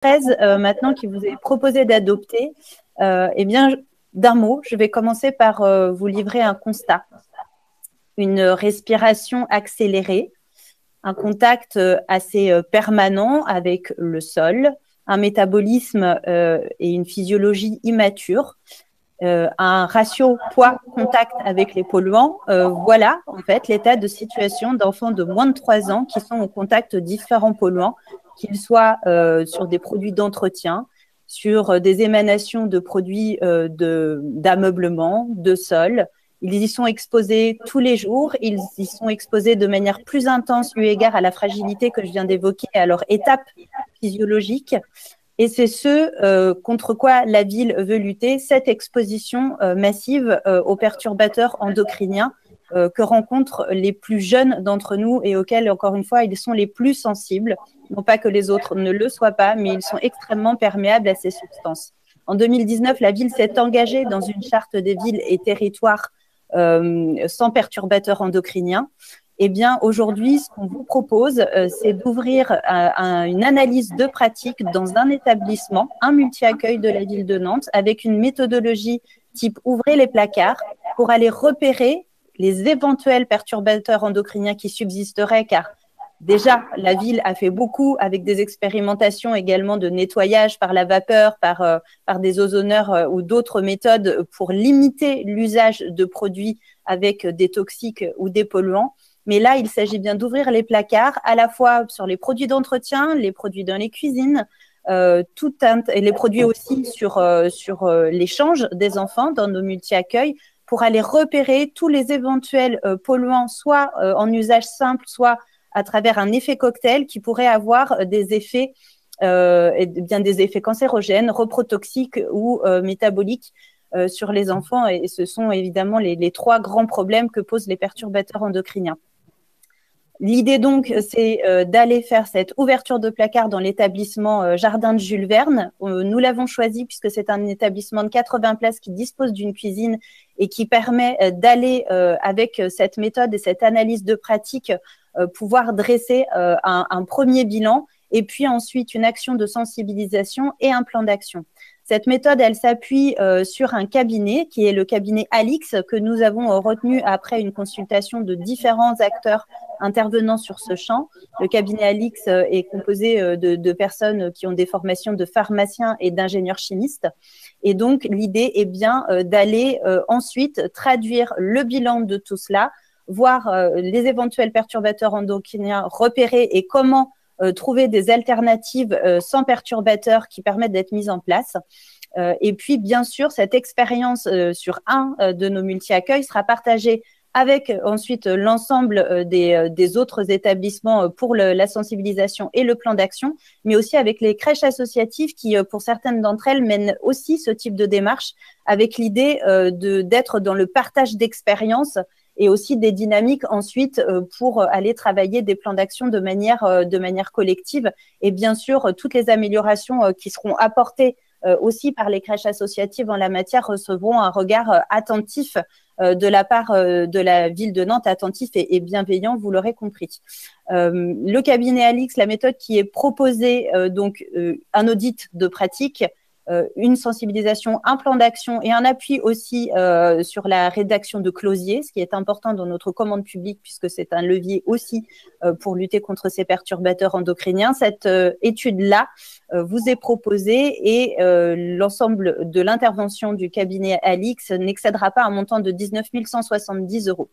13 maintenant qui vous est proposé d'adopter, eh bien, d'un mot, je vais commencer par vous livrer un constat. Une respiration accélérée, un contact assez permanent avec le sol, un métabolisme et une physiologie immature, un ratio poids-contact avec les polluants. Voilà, en fait, l'état de situation d'enfants de moins de 3 ans qui sont au contact de différents polluants, qu'ils soient sur des produits d'entretien, sur des émanations de produits d'ameublement, de sol. Ils y sont exposés tous les jours, ils y sont exposés de manière plus intense eu égard à la fragilité que je viens d'évoquer, à leur étape physiologique. Et c'est ce contre quoi la ville veut lutter, cette exposition massive aux perturbateurs endocriniens que rencontrent les plus jeunes d'entre nous et auxquels, encore une fois, ils sont les plus sensibles. Non pas que les autres ne le soient pas, mais ils sont extrêmement perméables à ces substances. En 2019, la ville s'est engagée dans une charte des villes et territoires sans perturbateurs endocriniens. Eh bien, aujourd'hui, ce qu'on vous propose, c'est d'ouvrir une analyse de pratique dans un établissement, un multi-accueil de la ville de Nantes, avec une méthodologie type ouvrez les placards pour aller repérer les éventuels perturbateurs endocriniens qui subsisteraient, car déjà, la ville a fait beaucoup avec des expérimentations également de nettoyage par la vapeur, par des ozoneurs ou d'autres méthodes pour limiter l'usage de produits avec des toxiques ou des polluants. Mais là, il s'agit bien d'ouvrir les placards à la fois sur les produits d'entretien, les produits dans les cuisines, et les produits aussi sur l'échange des enfants dans nos multi-accueils pour aller repérer tous les éventuels polluants, soit en usage simple, soit à travers un effet cocktail qui pourrait avoir des effets, des effets cancérogènes, reprotoxiques ou métaboliques sur les enfants. Et ce sont évidemment les trois grands problèmes que posent les perturbateurs endocriniens. L'idée donc, c'est d'aller faire cette ouverture de placard dans l'établissement Jardin de Jules Verne. Nous l'avons choisi puisque c'est un établissement de 80 places qui dispose d'une cuisine et qui permet d'aller, avec cette méthode et cette analyse de pratique, pouvoir dresser un premier bilan et puis ensuite une action de sensibilisation et un plan d'action. Cette méthode, elle s'appuie sur un cabinet qui est le cabinet Alix que nous avons retenu après une consultation de différents acteurs intervenant sur ce champ. Le cabinet Alix est composé de personnes qui ont des formations de pharmaciens et d'ingénieurs chimistes. Et donc, l'idée est bien d'aller ensuite traduire le bilan de tout cela, voir les éventuels perturbateurs endocriniens repérés et comment trouver des alternatives sans perturbateurs qui permettent d'être mises en place. Et puis, bien sûr, cette expérience sur un de nos multi-accueils sera partagée avec ensuite l'ensemble des autres établissements pour la sensibilisation et le plan d'action, mais aussi avec les crèches associatives qui, pour certaines d'entre elles, mènent aussi ce type de démarche avec l'idée d'être dans le partage d'expériences et aussi des dynamiques ensuite pour aller travailler des plans d'action de manière collective. Et bien sûr, toutes les améliorations qui seront apportées aussi par les crèches associatives en la matière recevront un regard attentif de la part de la ville de Nantes, attentif et bienveillant, vous l'aurez compris. Le cabinet Alix, la méthode qui est proposée, donc un audit de pratique, une sensibilisation, un plan d'action et un appui aussi sur la rédaction de closiers, ce qui est important dans notre commande publique puisque c'est un levier aussi pour lutter contre ces perturbateurs endocriniens. Cette étude-là vous est proposée et l'ensemble de l'intervention du cabinet Alix n'excédera pas un montant de 19 170 €.